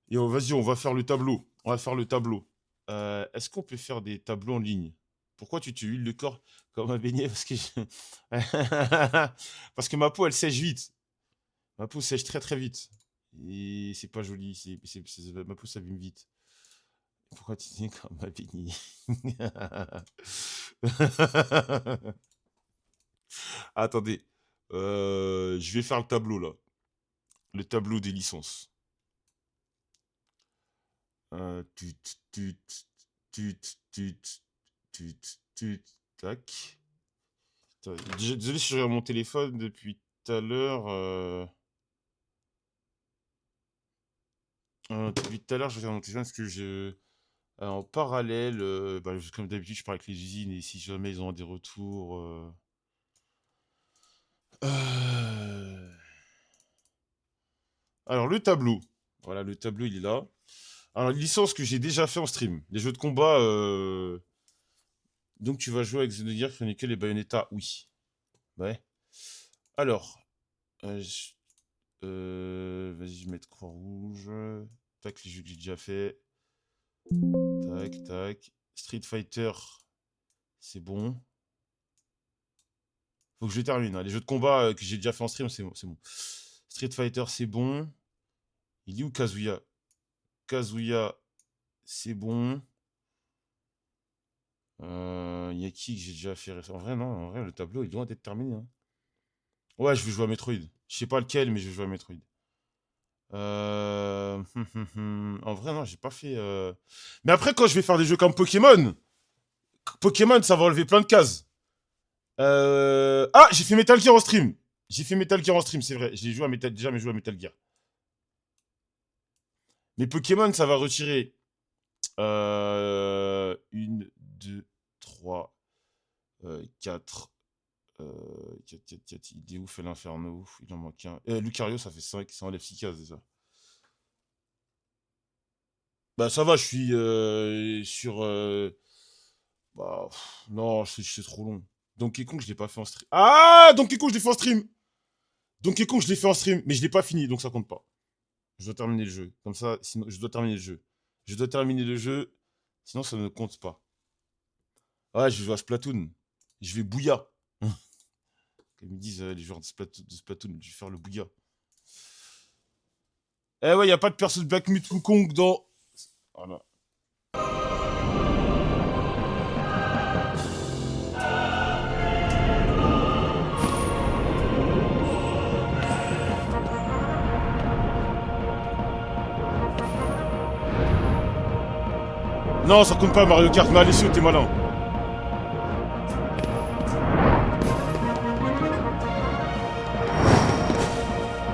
Speaker 2: Et vas-y, on va faire le tableau. On va faire le tableau. Est-ce qu'on peut faire des tableaux en ligne? Pourquoi tu te huiles le corps comme un beignet? Parce que parce que ma peau, elle sèche vite. Ma peau sèche très très vite. Et c'est pas joli. Ma peau s'abîme vite. Pourquoi tu dis comme un beignet? Attendez. Je vais faire le tableau là. Le tableau des licences. Tac. Désolé si je regarde mon téléphone depuis tout à l'heure. Depuis tout à l'heure, je regarde mon téléphone parce que en parallèle, comme d'habitude, je parle avec les usines et si jamais ils ont des retours. Alors, le tableau. Voilà, le tableau, il est là. Alors, les licences que j'ai déjà fait en stream. Les jeux de combat. Donc, tu vas jouer avec Xenogears, Chronicle et Bayonetta. Oui. Ouais. Alors. Vas-y, je vais mettre Croix-Rouge. Tac, les jeux que j'ai déjà fait. Tac, tac. Street Fighter. C'est bon. Faut que je termine. Hein. Les jeux de combat que j'ai déjà fait en stream, c'est bon. Street Fighter, c'est bon. Il est où Kazuya? Kazuya, c'est bon. Il y a qui que j'ai déjà fait récemment? En vrai, non. En vrai, le tableau est loin d'être terminé. Hein. Ouais, je vais jouer à Metroid. Je sais pas lequel, mais je vais jouer à Metroid. En vrai, non, j'ai pas fait... Mais après, quand je vais faire des jeux comme Pokémon, ça va enlever plein de cases. Ah, j'ai fait Metal Gear en stream. J'ai fait Metal Gear en stream, c'est vrai. J'ai joué à déjà joué à Metal Gear. Mais Pokémon, ça va retirer 1, 2, 3, 4. 4. Il est où fait l'Inferno? Il en manque un. Lucario, ça fait 5. Ça enlève 6 cases déjà. Bah, ça va, je suis sur. Bah, non, c'est trop long. Donkey Kong, je l'ai pas fait en stream. Ah, Donkey Kong, je l'ai fait en stream. Donkey Kong, je l'ai fait en stream, mais je l'ai pas fini, donc ça compte pas. Je dois terminer le jeu. Comme ça, sinon, je dois terminer le jeu. Je dois terminer le jeu, sinon ça ne compte pas. Ouais, je vais jouer à Splatoon. Je vais bouilla. Comme ils disent les joueurs de Splatoon, je vais faire le bouilla. Eh ouais, y a pas de perso de Black Myth Wukong dans... Voilà. Non, ça compte pas Mario Kart, mais Alessio, t'es malin.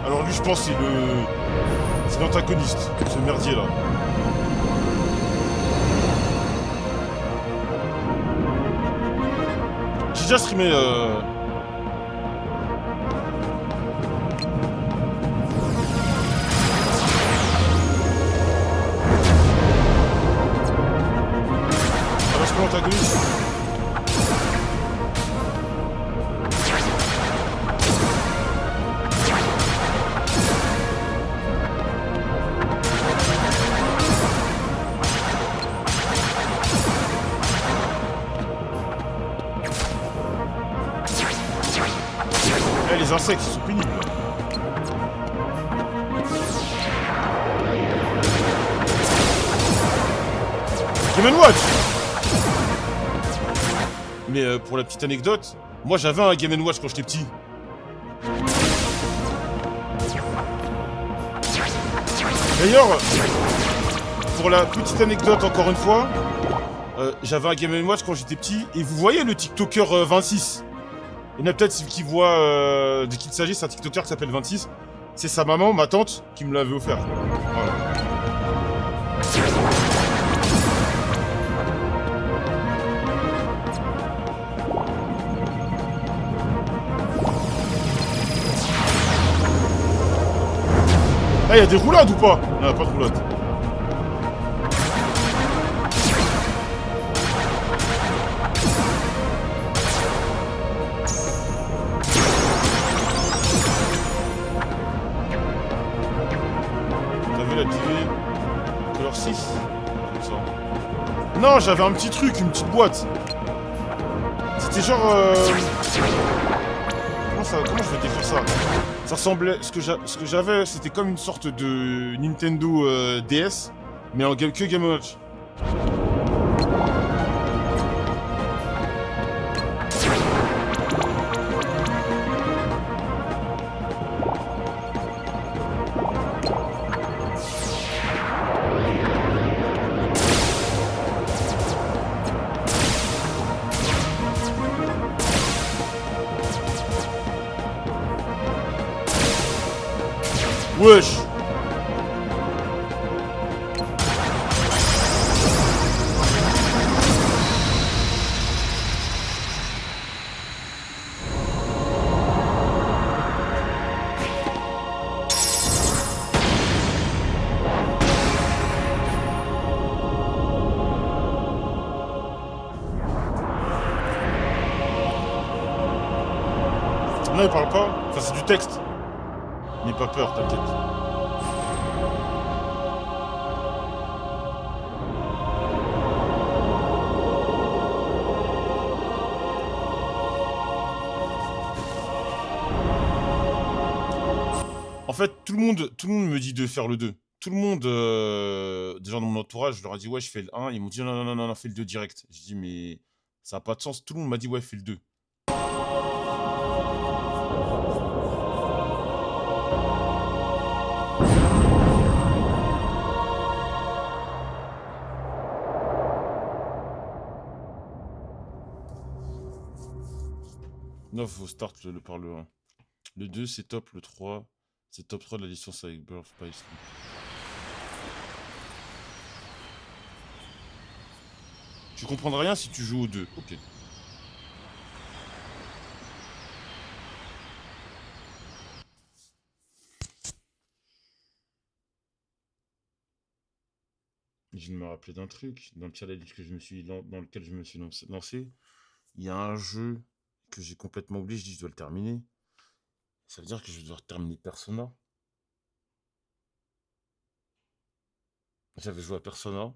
Speaker 2: Alors lui, je pense, c'est l'antagoniste, ce merdier là. J'ai déjà streamé l'antagoniste. Les insectes, ils sont pénibles. Game & Watch. Mais pour la petite anecdote, moi j'avais un Game & Watch quand j'étais petit. D'ailleurs, pour la petite anecdote encore une fois, j'avais un Game & Watch quand j'étais petit. Et vous voyez le TikToker 26? Il y en a peut-être qui voient de qui il s'agit, c'est un TikToker qui s'appelle 26. C'est sa maman, ma tante, qui me l'avait offert. Voilà. Ah, y'a des roulades ou pas? Non, pas de roulades. T'as vu la TV Couleur 6? Comme ça. Non, j'avais un petit truc, une petite boîte. C'était genre... Comment je vais décrire ça? Ça ressemblait... Ce que j'avais, c'était comme une sorte de Nintendo DS, mais en que Game Watch. Wesh! Non, il parle pas. Enfin, c'est du texte. N'aie pas peur, t'inquiète. En fait, tout le monde me dit de faire le 2. Tout le monde, déjà dans mon entourage, je leur ai dit ouais, je fais le 1. Ils m'ont dit non, non, non, non, fais le 2 direct. Je dis mais ça n'a pas de sens. Tout le monde m'a dit ouais, fais le 2. Non, faut start par le 1. Le 2, c'est top. Le 3, c'est top 3 de la licence avec Birth by Sleep. Tu comprendras rien si tu joues au 2. Ok. Je me rappelais d'un truc. Dans le challenge que dans lequel je me suis lancé, il y a un jeu que j'ai complètement oublié. Je dis je dois le terminer. Ça veut dire que je dois terminer Persona. J'avais joué à Persona.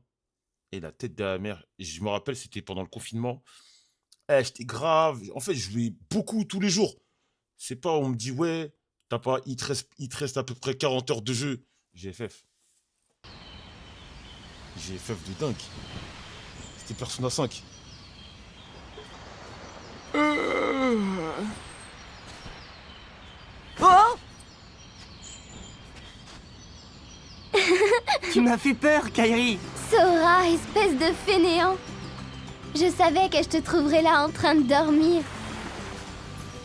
Speaker 2: Et la tête de la mère. Et je me rappelle, c'était pendant le confinement. Eh, j'étais grave. En fait, je jouais beaucoup tous les jours. C'est pas, on me dit, ouais, t'as pas, il te reste à peu près 40 heures de jeu. GFF. GFF de dingue. C'était Persona 5.
Speaker 12: Oh! Tu m'as fait peur, Kairi.
Speaker 13: Sora, espèce de fainéant. Je savais que je te trouverais là en train de dormir.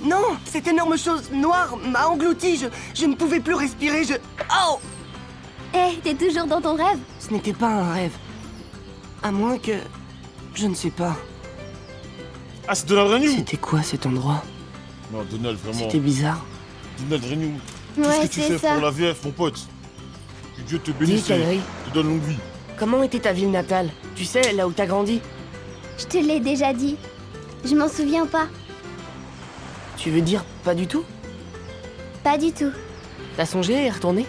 Speaker 12: Non, cette énorme chose noire m'a englouti. Je ne pouvais plus respirer, Oh!
Speaker 13: Eh, t'es toujours dans ton rêve?
Speaker 12: Ce n'était pas un rêve. À moins que... Je ne sais pas.
Speaker 2: Ah, c'est Donald Renew.
Speaker 12: C'était quoi cet endroit?
Speaker 2: Non, Donald, vraiment.
Speaker 12: C'était bizarre.
Speaker 2: Donald Renew. Tout
Speaker 13: Ouais,
Speaker 2: ce que tu fais
Speaker 13: ça.
Speaker 2: pour la VF, mon pote. Que Dieu te bénisse
Speaker 12: Dis, Kairi,
Speaker 2: et te donne longue vie.
Speaker 12: comment était ta ville natale? Tu sais, là où t'as grandi?
Speaker 13: Je te l'ai déjà dit. Je m'en souviens pas.
Speaker 12: Tu veux dire pas du tout?
Speaker 13: Pas du tout.
Speaker 12: T'as songé à y retourner?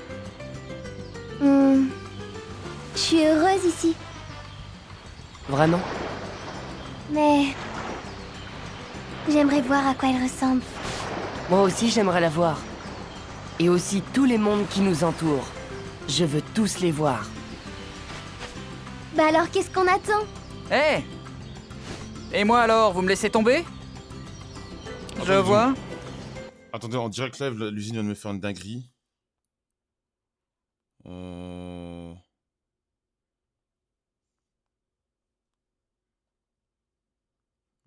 Speaker 13: Je suis heureuse ici.
Speaker 12: Vraiment?
Speaker 13: Mais... j'aimerais voir à quoi elle ressemble.
Speaker 12: Moi aussi, j'aimerais la voir. Et aussi tous les mondes qui nous entourent. Je veux tous les voir.
Speaker 13: Bah alors, qu'est-ce qu'on attend?
Speaker 14: Hé! Et moi alors, vous me laissez tomber? Je vois.
Speaker 2: Attendez, en direct live, l'usine vient de me faire une dinguerie.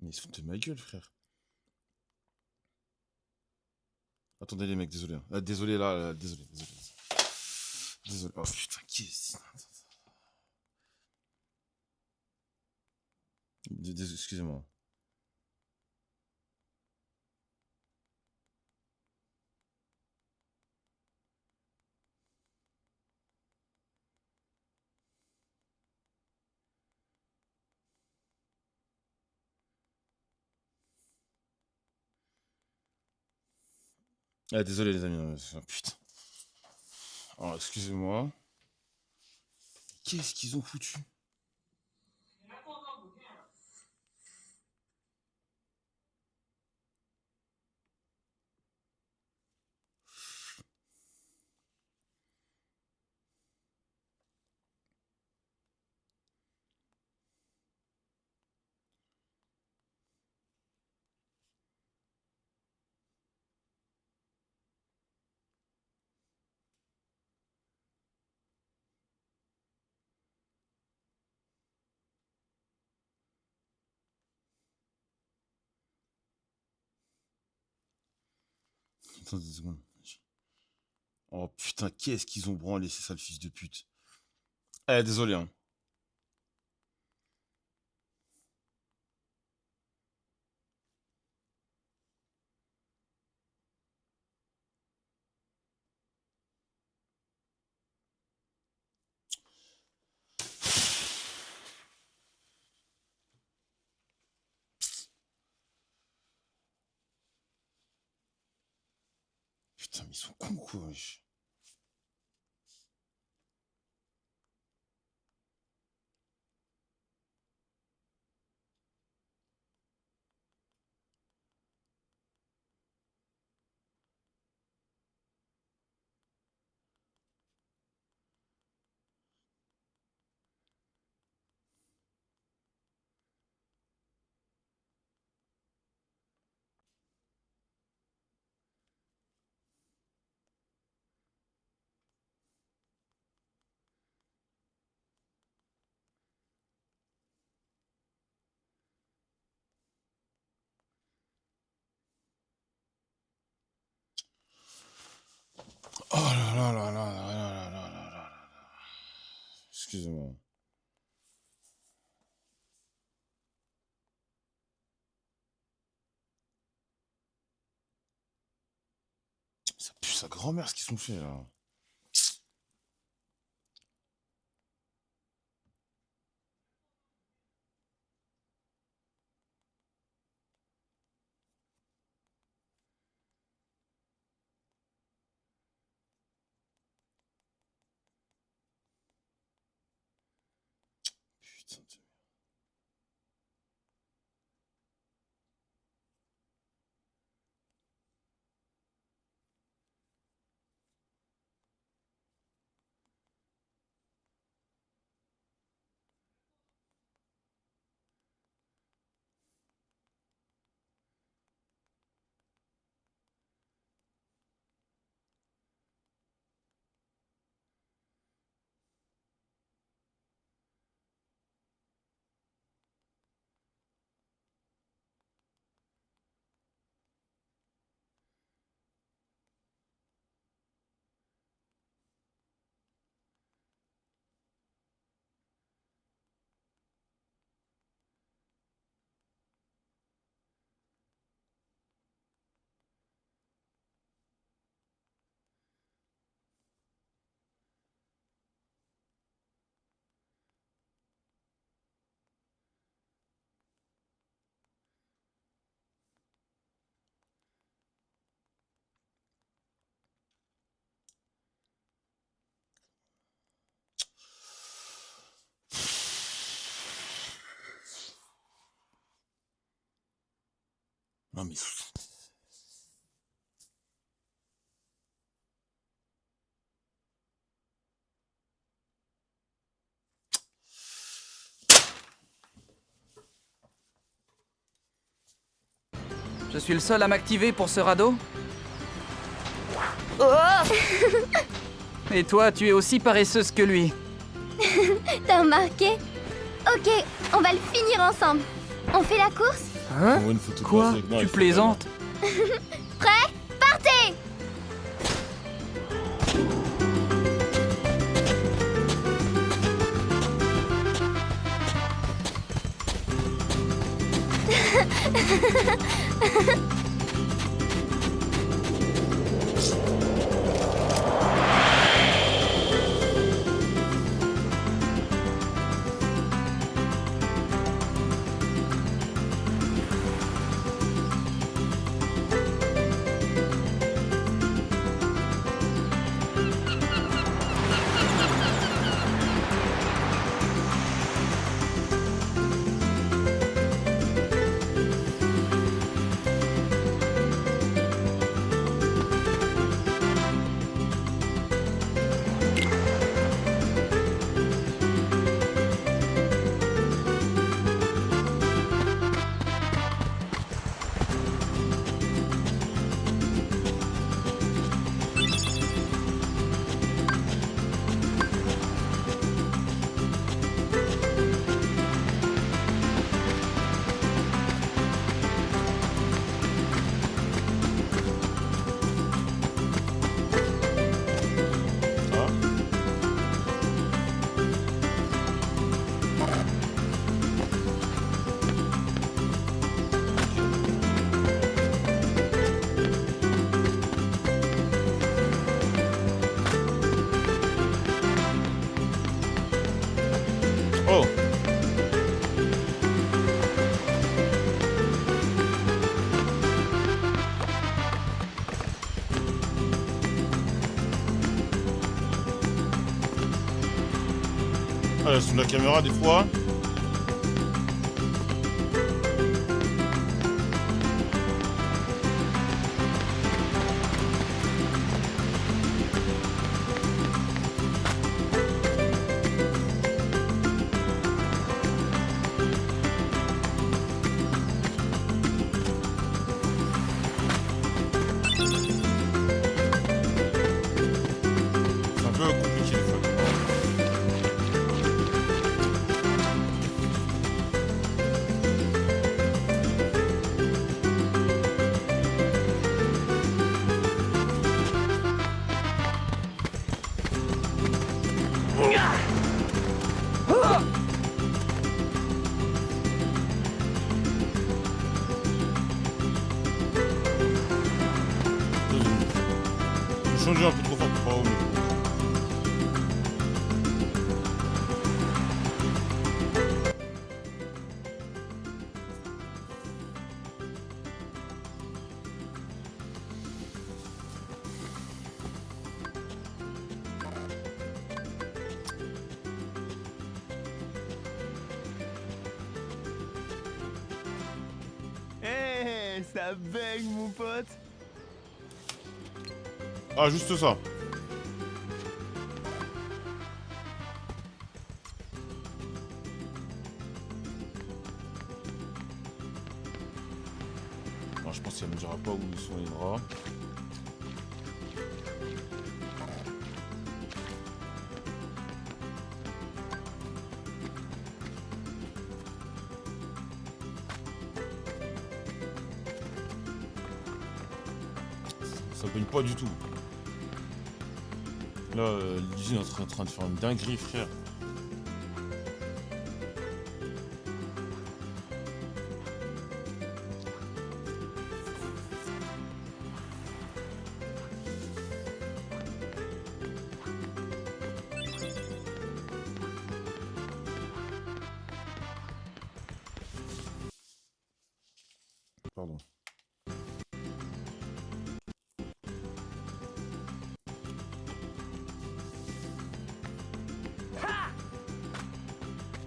Speaker 2: Mais ils se foutent de ma gueule, frère. Attendez les mecs, désolé. Hein. Désolé là, désolé. Désolé. Oh putain, qu'est-ce... Excusez-moi. Ah, désolé les amis. Putain. Alors, excusez-moi. Qu'est-ce qu'ils ont foutu? Attends 2 secondes. Oh putain, qu'est-ce qu'ils ont branlé, ces sales fils de pute. Eh, désolé, hein. Putain, mais ils sont cons, quoi, wesh. Oh là là là là là là là là là là là. Excusez-moi. Ça pue sa grand-mère ce qu'ils sont fait là. Putain de... Non mais...
Speaker 14: Je suis le seul à m'activer pour ce radeau?
Speaker 13: Oh.
Speaker 14: Et toi, tu es aussi paresseuse que lui.
Speaker 13: T'as remarqué? Ok, on va le finir ensemble. On fait la course?
Speaker 14: Hein? Quoi? Tu plaisantes?
Speaker 13: Prêt? Partez!
Speaker 2: Après, sous la caméra, des fois. C'est un peu compliqué des fois. J'ai changé un peu trop fort pour pas au micro.
Speaker 15: Hey, ça baigne mon pote.
Speaker 2: Ah, juste ça. Non, je pense qu'elle me dira pas où sont les bras. Ça baigne pas du tout. Là, l'usine est en train de faire une dinguerie, frère. Pardon.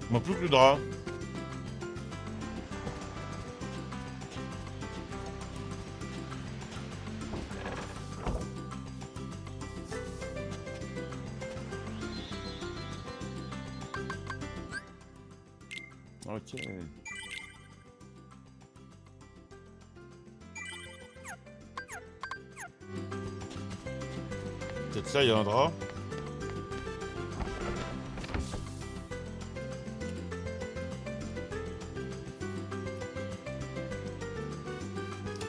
Speaker 2: Il manque plus que le drap. Ok. Peut-être là, il y a un drap.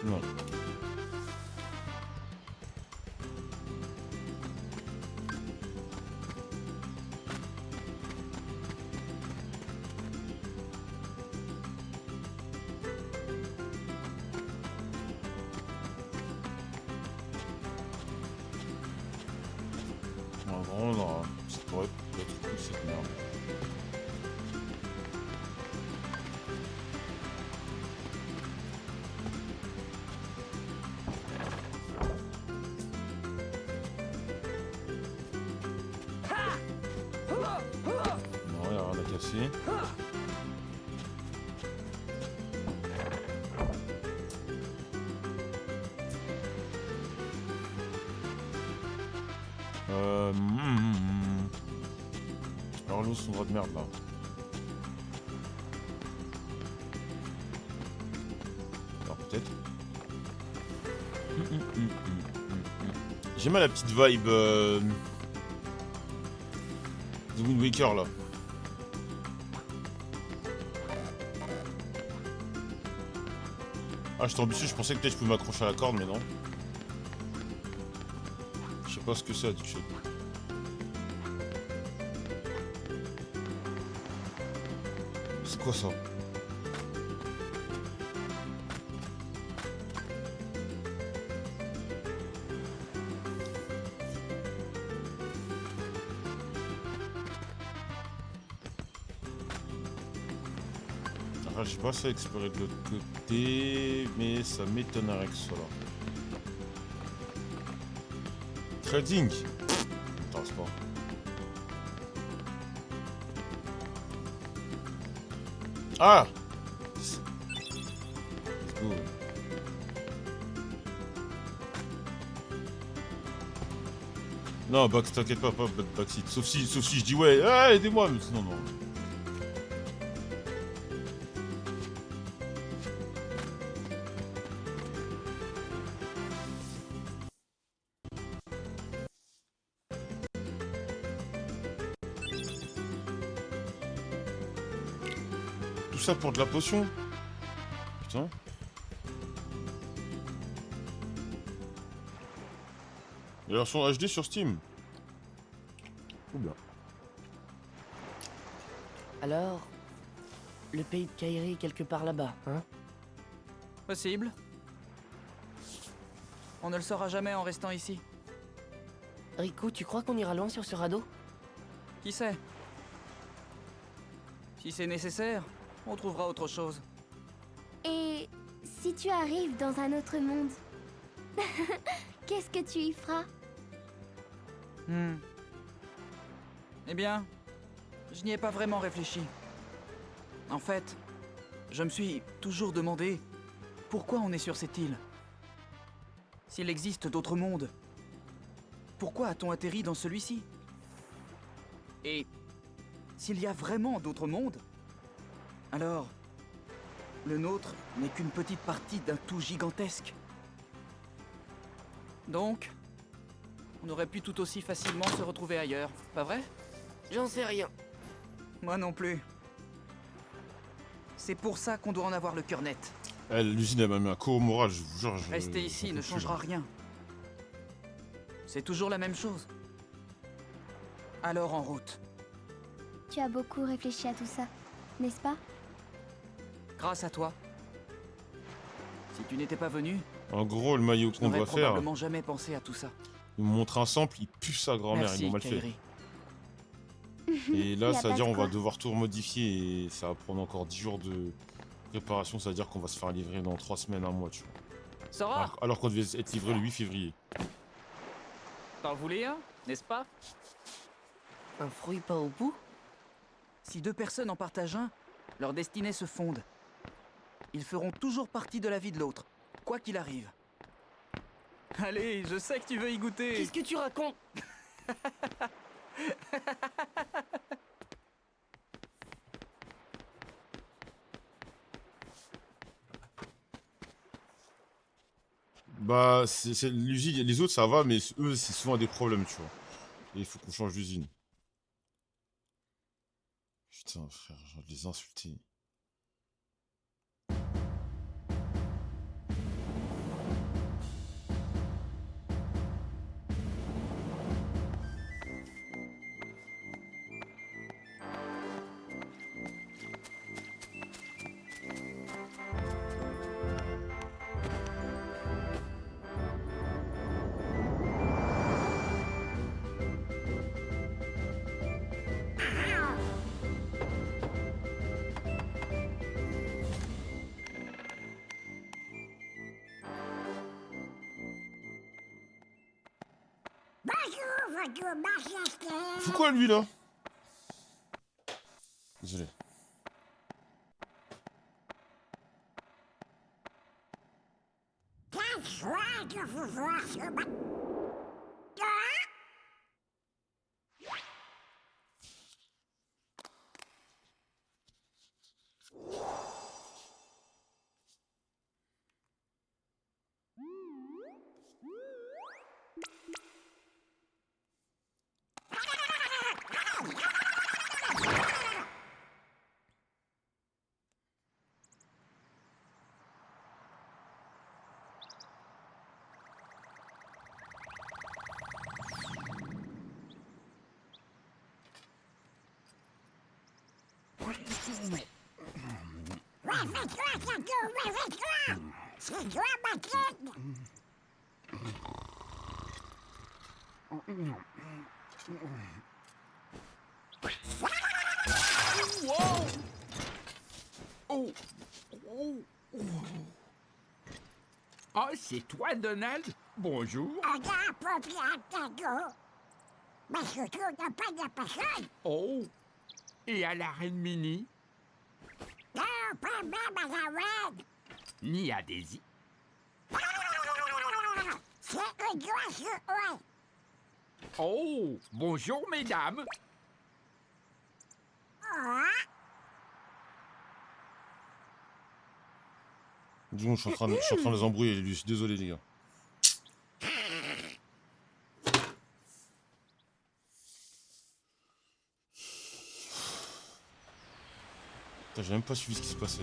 Speaker 2: Non. Non, vraiment, non. Ça pourrait être cool cette merde. Non, il n'y a rien à casser. Alors l'eau son droit de merde là. Alors peut-être. J'aime bien la petite vibe The Wind Waker là. Ah, j'étais ambitieux, je pensais que peut-être je pouvais m'accrocher à la corde, mais non. Je sais pas ce que c'est, Addiction. C'est quoi ça? Ah, j'ai pas assez exploré de l'autre côté, mais ça m'étonnerait que ce soit là. Trading. Ça m'intéresse pas. Ah! Let's go. Non, Bax, t'inquiète pas, pas backseat. Sauf si je dis ouais, ah, aidez-moi, mais sinon non. Tout ça pour de la potion? Putain. Il y a leur son HD sur Steam. Ou bien.
Speaker 12: Alors, le pays de Kairi est quelque part là-bas, hein?
Speaker 14: Possible. On ne le saura jamais en restant ici.
Speaker 12: Riku, tu crois qu'on ira loin sur ce radeau?
Speaker 14: Qui sait? Si c'est nécessaire, on trouvera autre chose.
Speaker 13: Et si tu arrives dans un autre monde, qu'est-ce que tu y feras?
Speaker 14: Eh bien, je n'y ai pas vraiment réfléchi. En fait, je me suis toujours demandé pourquoi on est sur cette île. S'il existe d'autres mondes, pourquoi a-t-on atterri dans celui-ci? Et s'il y a vraiment d'autres mondes, alors le nôtre n'est qu'une petite partie d'un tout gigantesque. Donc, on aurait pu tout aussi facilement se retrouver ailleurs, pas vrai?
Speaker 12: J'en sais rien.
Speaker 14: Moi non plus. C'est pour ça qu'on doit en avoir le cœur net.
Speaker 2: L'usine elle m'a mis un coup au moral, je vous jure.
Speaker 14: Rester ici ne changera rien. C'est toujours la même chose. Alors en route.
Speaker 13: Tu as beaucoup réfléchi à tout ça, n'est-ce pas?
Speaker 14: Grâce à toi. Si tu n'étais pas venu,
Speaker 2: En gros, le maillot
Speaker 14: je
Speaker 2: qu'on
Speaker 14: n'aurais
Speaker 2: doit faire,
Speaker 14: probablement jamais pensé à tout ça.
Speaker 2: ils me montrent un sample, il pue sa grand-mère,
Speaker 14: Merci,
Speaker 2: ils l'ont mal fait.
Speaker 14: Kairi.
Speaker 2: Et là,
Speaker 13: Y a
Speaker 2: ça veut
Speaker 13: pas
Speaker 2: dire
Speaker 13: de
Speaker 2: on va
Speaker 13: quoi.
Speaker 2: devoir tout remodifier et ça va prendre encore 10 jours de préparation, ça veut dire qu'on va se faire livrer dans 3 semaines, un mois, tu vois.
Speaker 14: Sora,
Speaker 2: Alors qu'on devait être livré le 8 février.
Speaker 14: t'en voulais un, n'est-ce pas?
Speaker 12: Un fruit pas au bout?
Speaker 14: Si deux personnes en partagent un, leurs destinées se fondent. Ils feront toujours partie de la vie de l'autre, quoi qu'il arrive. Allez, je sais que tu veux y goûter.
Speaker 12: Qu'est-ce que tu racontes?
Speaker 2: Bah, c'est l'usine, les autres ça va, mais eux c'est souvent des problèmes, tu vois. Et il faut qu'on change d'usine. Putain, frère, j'ai envie de les insulter. C'est quoi lui là? Désolé.
Speaker 16: Ah, c'est toi, Donald? Bonjour. Oh, et à la reine Minnie? Ni à Daisy. Oh, bonjour mesdames.
Speaker 2: Du coup, je suis en train de les embrouiller, lui. Je suis désolé, les gars. Putain, j'ai même pas suivi ce qui se passait.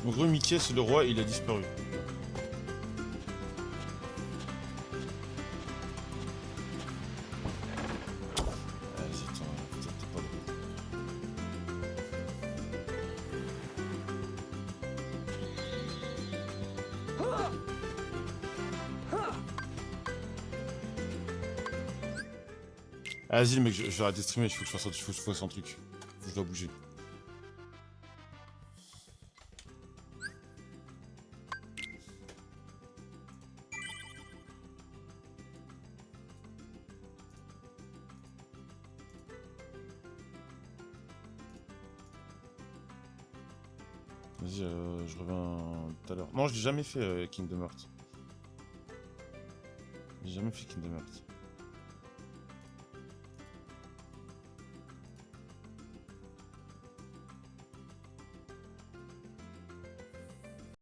Speaker 2: En gros, Mickey, c'est le roi, il a disparu. Vas-y, t'es pas drôle. Vas-y, mec, je vais arrêter de streamer, il faut que je fasse un truc. Faut que je dois bouger. Vas-y, je reviens tout à l'heure. Non, je l'ai jamais fait Kingdom Hearts. J'ai jamais fait Kingdom Hearts.